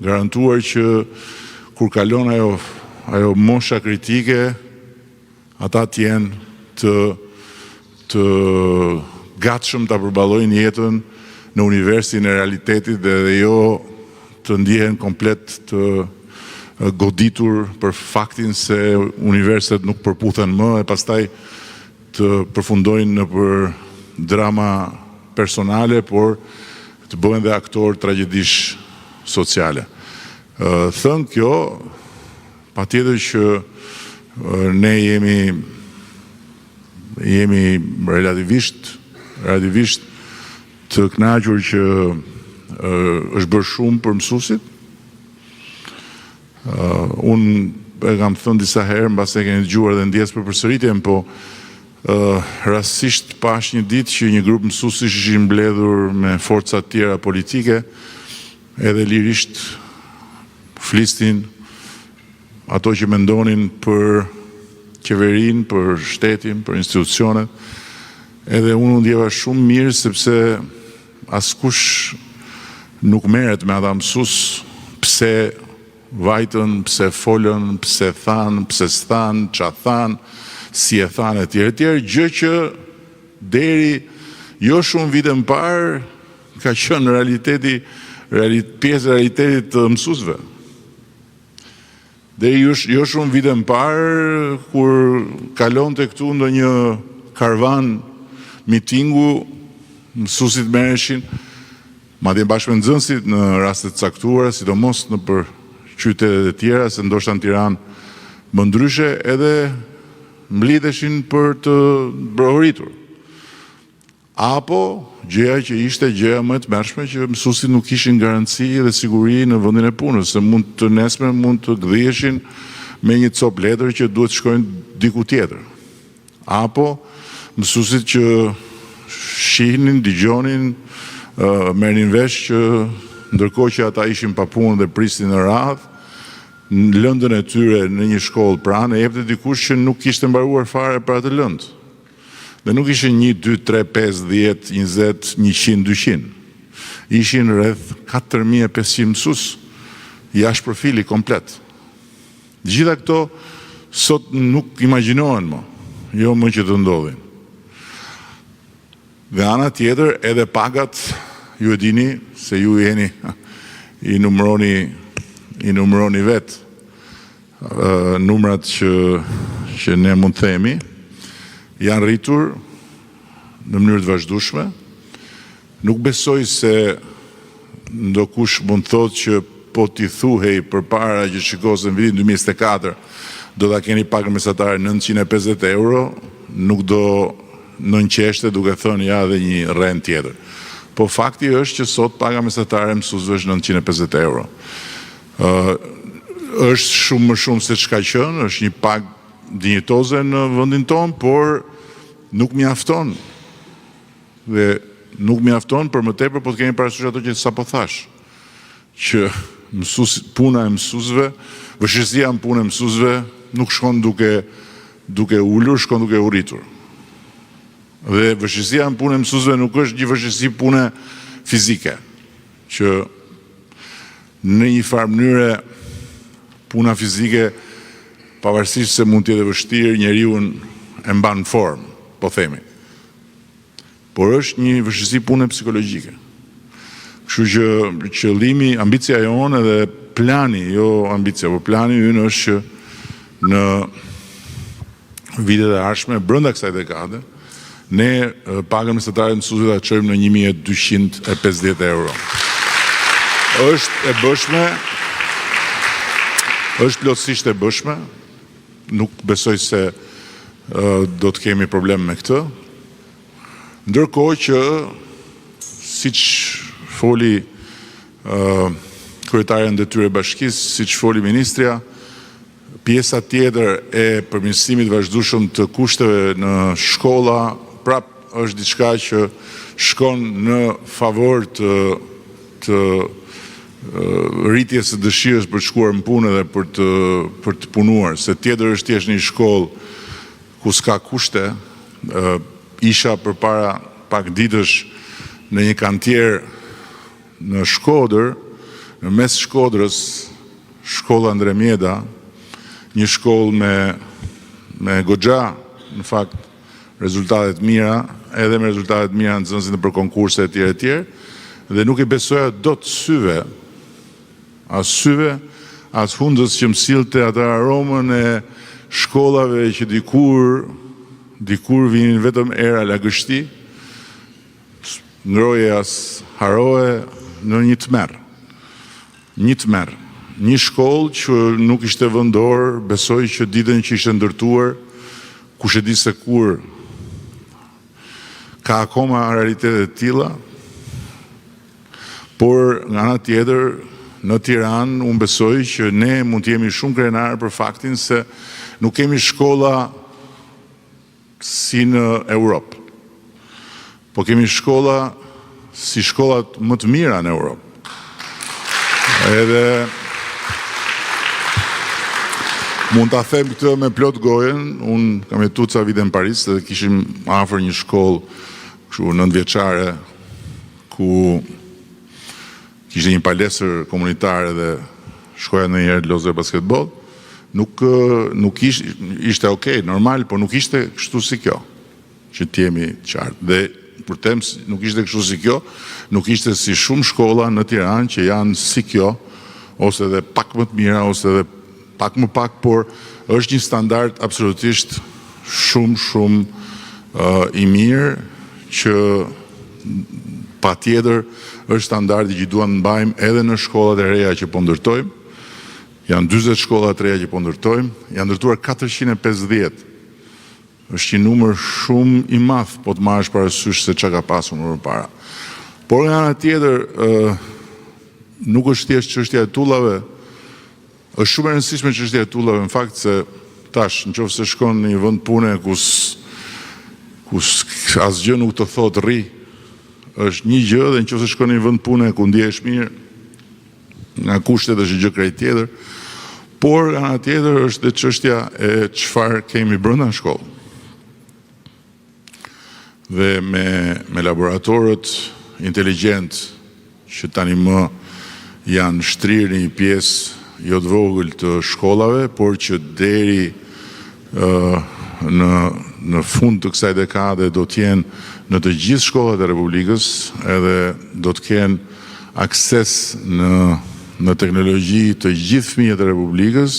garantuar që kur kalon ajo mosha kritike, ata t'jenë të gatshëm ta përballojnë jetën në universin e realitetit dhe jo të ndihen komplet të goditur për faktin se universitet nuk përputhen më e pastaj të përfundojnë në për drama personale, por të bëhen dhe aktor tragjedish sociale. Thënë kjo, patjetër që ne jemi relativisht të kënaqur që është bërë shumë për mësuesit. Unë e kam thënë disa herë, mbas e keni dëgjuar dhe ndjes për përsëritjen, po rastësisht pash një ditë që një grup mësuesish ishin mbledhur me forca të tjera politike, edhe lirisht flisnin ato që mendonin për qeverinë, për shtetin, për institucionet, edhe unë ndjeva shumë mirë sepse askush nuk merret me ata mësues pse vajtën, pse folën, pse thanë, pse s'thanë, qa thanë, si e thanë e tjerë, gjë që deri jo shumë vite më parë ka qenë pjesë e realitetit të mësuesve. Deri jo shumë vite më parë, kur kalonte këtu ndonjë karvan mitingu, mësuesit merreshin, madje bashkë me nxënësit në raste të caktuara, sidomos në për qytetet e tjera, se ndoshta në Tiranë më ndryshe, edhe mblidheshin për të brohuritur. Apo gjëja që ishte gjëja më e tmerrshme që mësuesit nuk kishin garanci dhe siguri në vendin e punës, se mund të nesër mund të gdhieshin me një cop letër që duhet të shkojnë diku tjetër. Apo mësuesit që shihnin, dëgjonin, merrnin vesh që ndërkohë që ata ishin pa punë dhe prisnin në radhë, në lëndën e tyre në një shkollë pranë, e jepte dikush që nuk kishte mbaruar fare për atë lëndë. Dhe nuk ishin 1, 2, 3, 5, 10, 20, 100, 200. Ishin rreth 4500 mësues jashtë profili komplet. Gjitha këto sot nuk imagjinohen më, jo më që të ndodhin. Dhe ana tjetër, edhe pagat, ju e dini se ju jeni i numëroni vetë numrat që ne mund të themi, janë rritur në mënyrë të vazhdueshme. Nuk besoj se ndokush mund thotë që po t'i thuhej përpara që shikosen në vitin 2024 do ta keni pagën mesatare 950 euro, nuk do nënqeshte duke thënë ja dhe një rend tjetër. Po fakti është që sot paga mesatare mësuesve është 950 euro. Është shumë më shumë se çka qenë, është një pagë dinjitoze në vendin tonë, por nuk mjafton. Dhe nuk mjafton për më tepër, po të kemi parasysh ato që sapo thash, që puna e mësuesve, vështirësia në punë e mësuesve nuk shkon duke ulur, shkon duke u rritur. Dhe vështirësia në punë e mësuesve nuk është një vështirësi pune fizike, që në një farë mënyre puna fizike, pavarësisht se mund të jetë vështirë, njeriu e mban në formë, po themi. Por është një vështirësi pune psikologjike. Kështu që qëllimi, ambicia jonë edhe plani, jo ambicia, por plani ynë është që në vitet e ardhshme, brenda kësaj dekade, ne pagën mesatare mësuesve ta çojmë në 1250 euro. Është e bëshme, është plotësisht e bëshme, nuk besoj se do të kemi problem me këtë. Ndërkohë që, siç foli kryetaria e Ndërtyrë e Bashkisë, siç foli ministrja, pjesa tjetër e përmirësimit vazhdueshëm të kushteve në shkolla, prap është diçka që shkon në favor të rritjes së dëshirës për të shkuar në punë dhe për të punuar, se tjetër është thjesht një shkollë ku s'ka kushte. Isha përpara pak ditësh në një kantier në Shkodër Në mes Shkodrës, shkolla Ndremjeda, një shkollë me goxha, në fakt, rezultatet mira, edhe me rezultatet mira në nxënësit për konkurse e tjere, dhe nuk I besoja do të syve, as fundës që mësilte atë aromën e shkollave që dikur vinin vetëm era lagështi, ngroje as haroje në një tmerr. Një shkollë që nuk ishte vendor, besoj që ditën që ishte ndërtuar, kush e di se kur, ka akoma realitetet të tilla, por nga ana tjetër, në Tiranë, unë besoj që ne mund të jemi shumë krenar për faktin se nuk kemi shkolla si në Europë, po kemi shkolla si shkollat më të mira në Europë. Edhe mund ta them këtë me plot gojen, unë kam jetuar ca vite në Paris dhe kishim afër një shkollë kështu 9-vjeçare ku kishte një palestër komunitare dhe shkoja ndonjëherë të lozë basketboll. Nuk ishte okay, normal, por nuk ishte kështu si kjo, që t'jemi qartë. Dhe për tem nuk ishte kështu si kjo, nuk ishte si shumë shkolla në Tiranë që janë si kjo, ose edhe pak më të mira, ose edhe pak më pak, por është një standard absolutisht shumë I mirë që pa tjetër është standardi që duan mbajmë edhe në shkollat e reja që po ndërtojmë. Janë 40 shkolla të reja që po ndërtojmë, janë ndërtuar 450. Është një numër shumë I madh, po të marrësh parasysh se çka ka pasur më parë. Por nga ana tjetër, nuk është thjesht çështja e tullave, është shumë e rëndësishme çështja e tullave, në fakt se tash, nëse shkon në një vend pune ku asgjë nuk të thotë rri, është një gjë, dhe nëse shkon në një vend pune ku ndihesh mirë, nga kushtet është gjë krejt tjetër, por nga ana tjetër është dhe çështja e çfarë kemi brenda shkollë. Dhe me laboratorët inteligjent që tani më janë shtrirë në një pjesë jo të vogël të shkollave, por që deri në fund të kësaj dekade do të jenë në të gjithë shkollat e Republikës, edhe do të kenë akses në teknologji të gjithë fëmijët e Republikës,